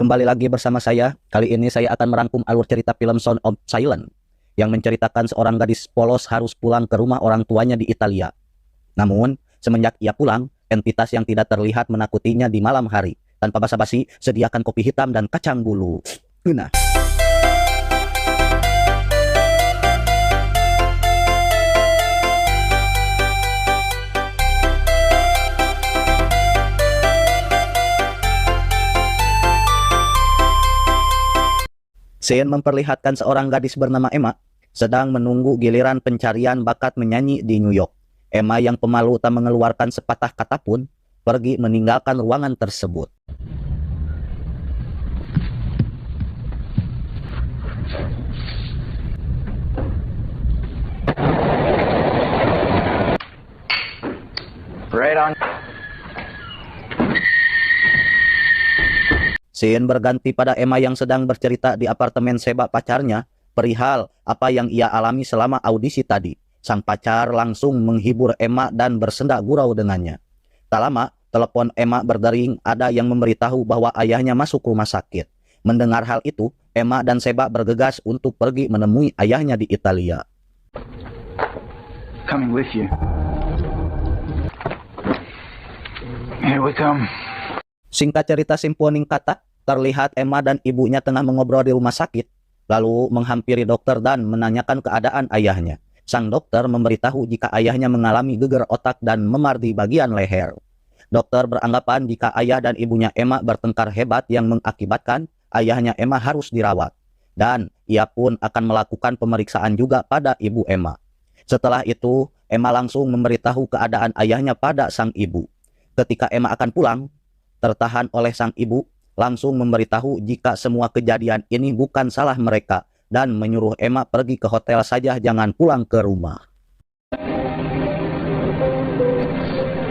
Kembali lagi bersama saya. Kali ini saya akan merangkum alur cerita film Sound of Silence yang menceritakan seorang gadis polos harus pulang ke rumah orang tuanya di Italia. Namun, semenjak ia pulang, entitas yang tidak terlihat menakutinya di malam hari. Tanpa basa-basi, sediakan kopi hitam dan kacang bulu. Nah, scene memperlihatkan seorang gadis bernama Emma sedang menunggu giliran pencarian bakat menyanyi di New York. Emma yang pemalu tak mengeluarkan sepatah kata pun pergi meninggalkan ruangan tersebut. Right on. Scene berganti pada Emma yang sedang bercerita di apartemen Seba pacarnya perihal apa yang ia alami selama audisi tadi. Sang pacar langsung menghibur Emma dan bersenda gurau dengannya. Tak lama, telepon Emma berdering, ada yang memberitahu bahwa ayahnya masuk rumah sakit. Mendengar hal itu, Emma dan Seba bergegas untuk pergi menemui ayahnya di Italia. Coming with you. Here we come. Singkat cerita simponing kata, terlihat Emma dan ibunya tengah mengobrol di rumah sakit, lalu menghampiri dokter dan menanyakan keadaan ayahnya. Sang dokter memberitahu jika ayahnya mengalami geger otak dan memar di bagian leher. Dokter beranggapan jika ayah dan ibunya Emma bertengkar hebat yang mengakibatkan ayahnya Emma harus dirawat. Dan ia pun akan melakukan pemeriksaan juga pada ibu Emma. Setelah itu, Emma langsung memberitahu keadaan ayahnya pada sang ibu. Ketika Emma akan pulang, tertahan oleh sang ibu, langsung memberitahu jika semua kejadian ini bukan salah mereka dan menyuruh Emma pergi ke hotel saja, jangan pulang ke rumah.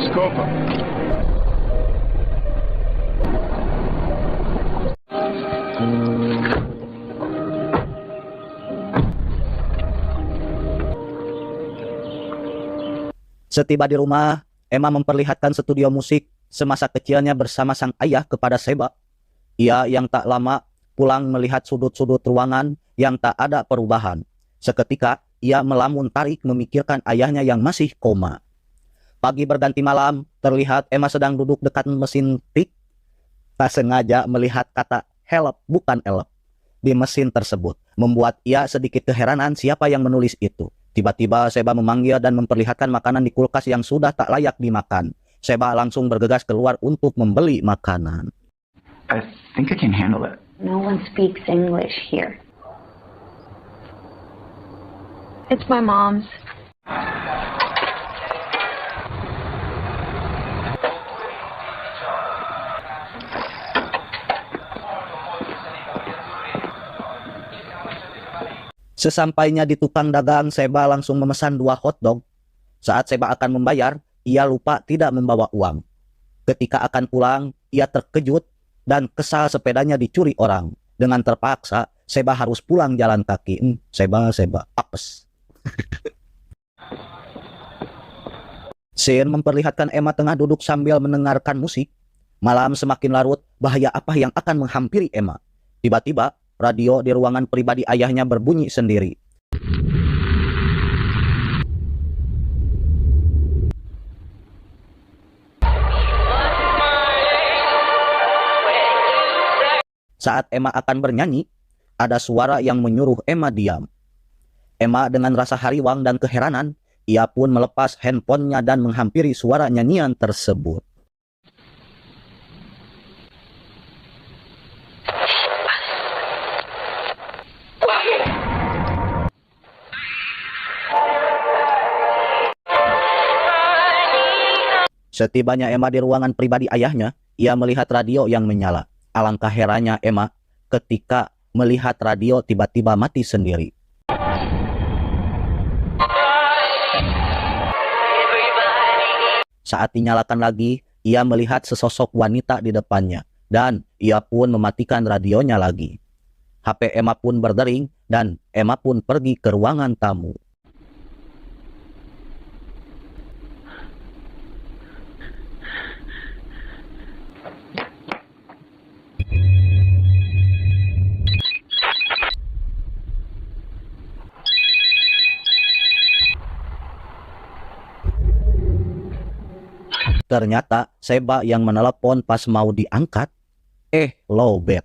Scopa. Setiba di rumah, Emma memperlihatkan studio musik semasa kecilnya bersama sang ayah kepada Seba. Ia yang tak lama pulang melihat sudut-sudut ruangan yang tak ada perubahan. Seketika, ia melamun tarik memikirkan ayahnya yang masih koma. Pagi berganti malam, terlihat Emma sedang duduk dekat mesin tik. Tak sengaja melihat kata help bukan elep di mesin tersebut. Membuat ia sedikit keheranan siapa yang menulis itu. Tiba-tiba Seba memanggil dan memperlihatkan makanan di kulkas yang sudah tak layak dimakan. Seba langsung bergegas keluar untuk membeli makanan. I think I can handle it. No one speaks English here. It's my mom's. Sesampainya di tukang dagang, Seba langsung memesan 2 hotdog. Saat Seba akan membayar, ia lupa tidak membawa uang. Ketika akan pulang, ia terkejut dan kesal sepedanya dicuri orang. Dengan terpaksa, Seba harus pulang jalan kaki. Seba, apes. Scene memperlihatkan Emma tengah duduk sambil mendengarkan musik. Malam semakin larut, bahaya apa yang akan menghampiri Emma? Tiba-tiba, radio di ruangan pribadi ayahnya berbunyi sendiri. Saat Emma akan bernyanyi, ada suara yang menyuruh Emma diam. Emma dengan rasa hariwang dan keheranan, ia pun melepas handphonenya dan menghampiri suara nyanyian tersebut. Setibanya Emma di ruangan pribadi ayahnya, ia melihat radio yang menyala. Alangkah herannya Emma ketika melihat radio tiba-tiba mati sendiri. Saat dinyalakan lagi, ia melihat sesosok wanita di depannya dan ia pun mematikan radionya lagi. HP Emma pun berdering dan Emma pun pergi ke ruangan tamu. Ternyata Seba yang menelepon pas mau diangkat. Lowbat.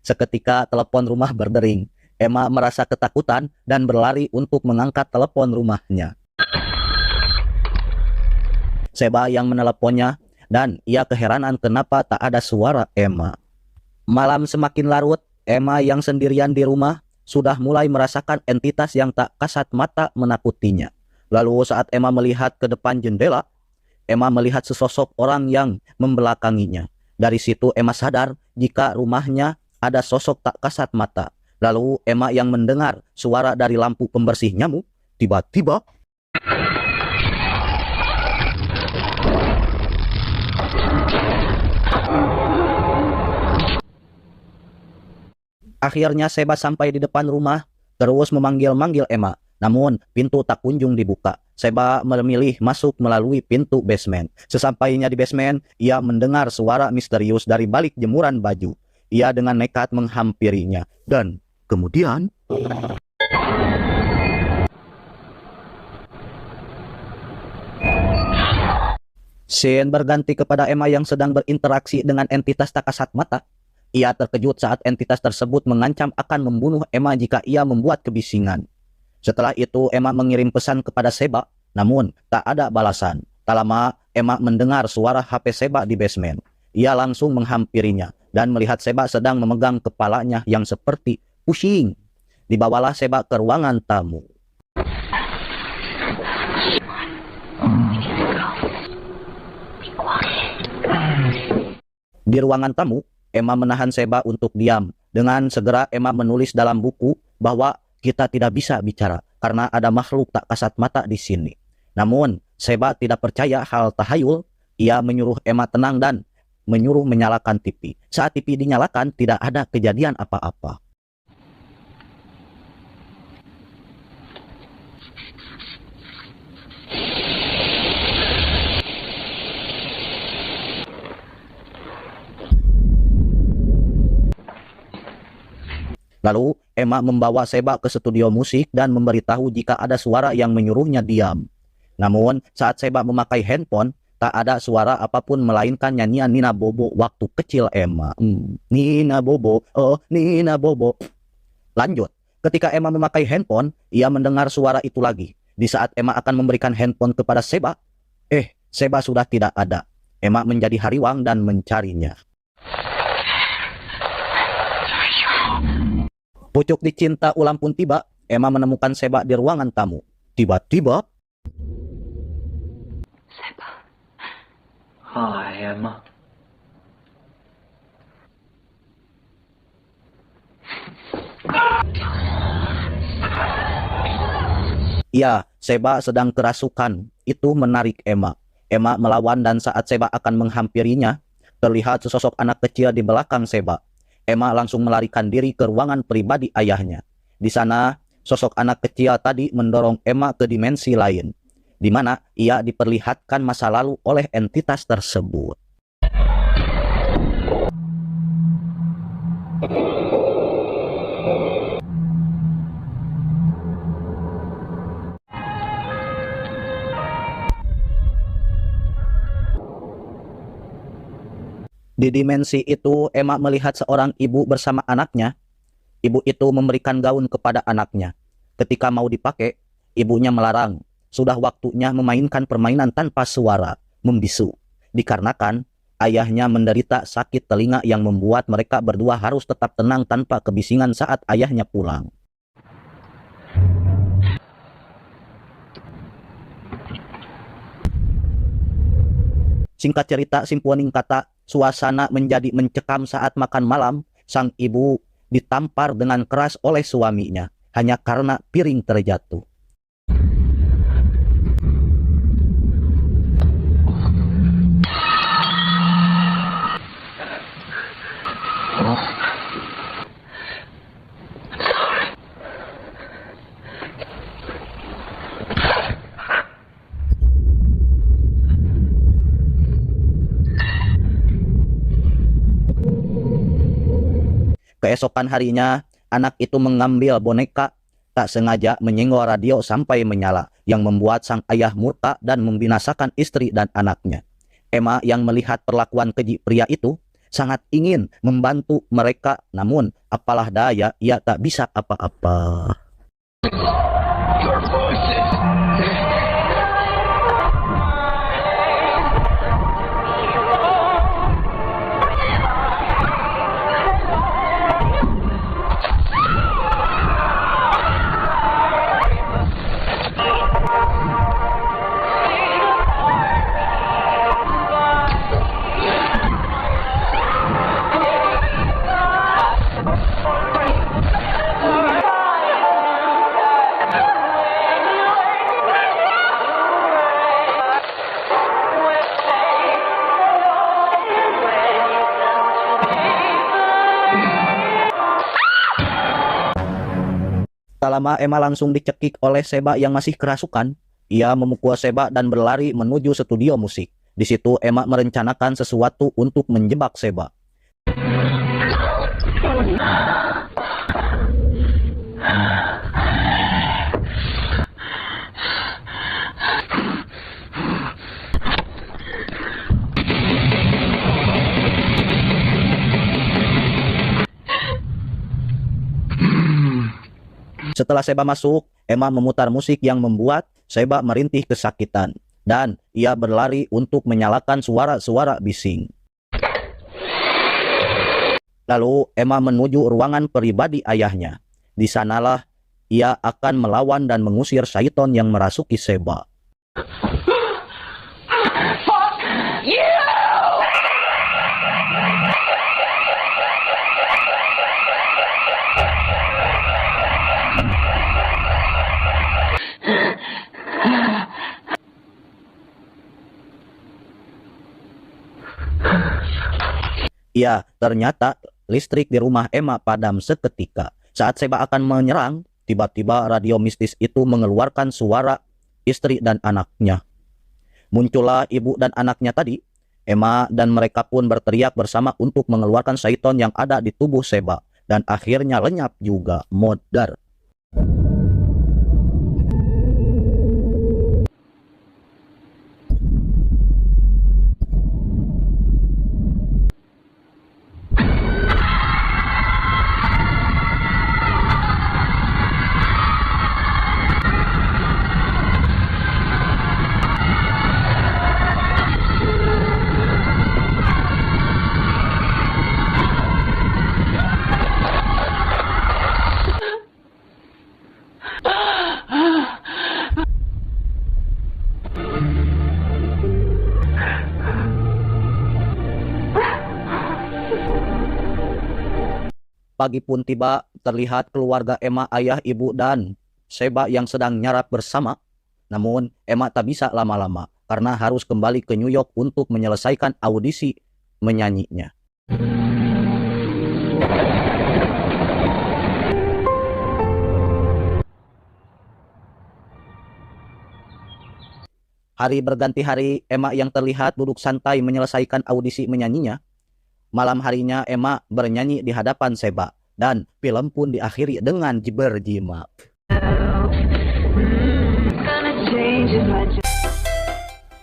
Seketika telepon rumah berdering. Emma merasa ketakutan dan berlari untuk mengangkat telepon rumahnya. Seba yang meneleponnya dan ia keheranan kenapa tak ada suara Emma. Malam semakin larut, Emma yang sendirian di rumah sudah mulai merasakan entitas yang tak kasat mata menakutinya. Lalu saat Emma melihat ke depan jendela, Emma melihat sesosok orang yang membelakanginya. Dari situ Emma sadar jika rumahnya ada sosok tak kasat mata. Lalu Emma yang mendengar suara dari lampu pembersih nyamuk, tiba-tiba akhirnya Seba sampai di depan rumah, terus memanggil-manggil Emma. Namun pintu tak kunjung dibuka. Seba memilih masuk melalui pintu basement. Sesampainya di basement, ia mendengar suara misterius dari balik jemuran baju. Ia dengan nekat menghampirinya. Dan kemudian scene berganti kepada Emma yang sedang berinteraksi dengan entitas tak kasat mata. Ia terkejut saat entitas tersebut mengancam akan membunuh Emma jika ia membuat kebisingan. Setelah itu Emma mengirim pesan kepada Seba, namun tak ada balasan. Tak lama Emma mendengar suara HP Seba di basement. Ia langsung menghampirinya dan melihat Seba sedang memegang kepalanya yang seperti pusing. Dibawalah Seba ke ruangan tamu. Di ruangan tamu, Emma menahan Seba untuk diam. Dengan segera Emma menulis dalam buku bahwa kita tidak bisa bicara karena ada makhluk tak kasat mata di sini. Namun Seba tidak percaya hal tahayul. Ia menyuruh Emma tenang dan menyuruh menyalakan TV. Saat TV dinyalakan tidak ada kejadian apa-apa. Lalu Emma membawa Seba ke studio musik dan memberitahu jika ada suara yang menyuruhnya diam. Namun saat Seba memakai handphone, tak ada suara apapun melainkan nyanyian Nina Bobo waktu kecil Emma. Nina Bobo, oh Nina Bobo. Lanjut, ketika Emma memakai handphone, ia mendengar suara itu lagi. Di saat Emma akan memberikan handphone kepada Seba, Seba sudah tidak ada. Emma menjadi hariwang dan mencarinya. Pucuk dicinta ulang pun tiba. Emma menemukan Seba di ruangan tamu. Tiba-tiba Seba. Hi, Emma. ya, Seba sedang kerasukan. Itu menarik Emma. Emma melawan dan saat Seba akan menghampirinya, terlihat sesosok anak kecil di belakang Seba. Emma langsung melarikan diri ke ruangan pribadi ayahnya. Di sana, sosok anak kecil tadi mendorong Emma ke dimensi lain, di mana ia diperlihatkan masa lalu oleh entitas tersebut. Di dimensi itu, Emma melihat seorang ibu bersama anaknya. Ibu itu memberikan gaun kepada anaknya. Ketika mau dipakai, ibunya melarang. Sudah waktunya memainkan permainan tanpa suara, membisu. Dikarenakan ayahnya menderita sakit telinga yang membuat mereka berdua harus tetap tenang tanpa kebisingan saat ayahnya pulang. Singkat cerita, simpuning kata, suasana menjadi mencekam saat makan malam. Sang ibu ditampar dengan keras oleh suaminya hanya karena piring terjatuh. Keesokan harinya, anak itu mengambil boneka, tak sengaja menyenggol radio sampai menyala, yang membuat sang ayah murka dan membinasakan istri dan anaknya. Emma yang melihat perlakuan keji pria itu sangat ingin membantu mereka, namun apalah daya, ia tak bisa apa-apa. Tak lama Emma langsung dicekik oleh Seba yang masih kerasukan. Ia memukul Seba dan berlari menuju studio musik. Di situ Emma merencanakan sesuatu untuk menjebak Seba. Setelah Seba masuk, Emma memutar musik yang membuat Seba merintih kesakitan. Dan ia berlari untuk menyalakan suara-suara bising. Lalu Emma menuju ruangan pribadi ayahnya. Di sanalah ia akan melawan dan mengusir syaiton yang merasuki Seba. Ya, ternyata listrik di rumah Emma padam seketika. Saat Seba akan menyerang, tiba-tiba radio mistis itu mengeluarkan suara istri dan anaknya. Muncullah ibu dan anaknya tadi. Emma dan mereka pun berteriak bersama untuk mengeluarkan syaiton yang ada di tubuh Seba. Dan akhirnya lenyap juga, modar. Pagi pun tiba, terlihat keluarga Emma, ayah, ibu, dan Seba yang sedang nyarap bersama. Namun Emma tak bisa lama-lama karena harus kembali ke New York untuk menyelesaikan audisi menyanyinya. Hari berganti hari, Emma yang terlihat duduk santai menyelesaikan audisi menyanyinya. Malam harinya Emma bernyanyi di hadapan Seba, dan film pun diakhiri dengan berjimat.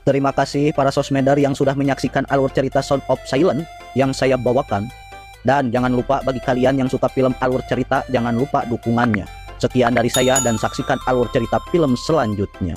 Terima kasih para sosmeder yang sudah menyaksikan alur cerita Sound of Silence yang saya bawakan. Dan jangan lupa bagi kalian yang suka film alur cerita, jangan lupa dukungannya. Sekian dari saya dan saksikan alur cerita film selanjutnya.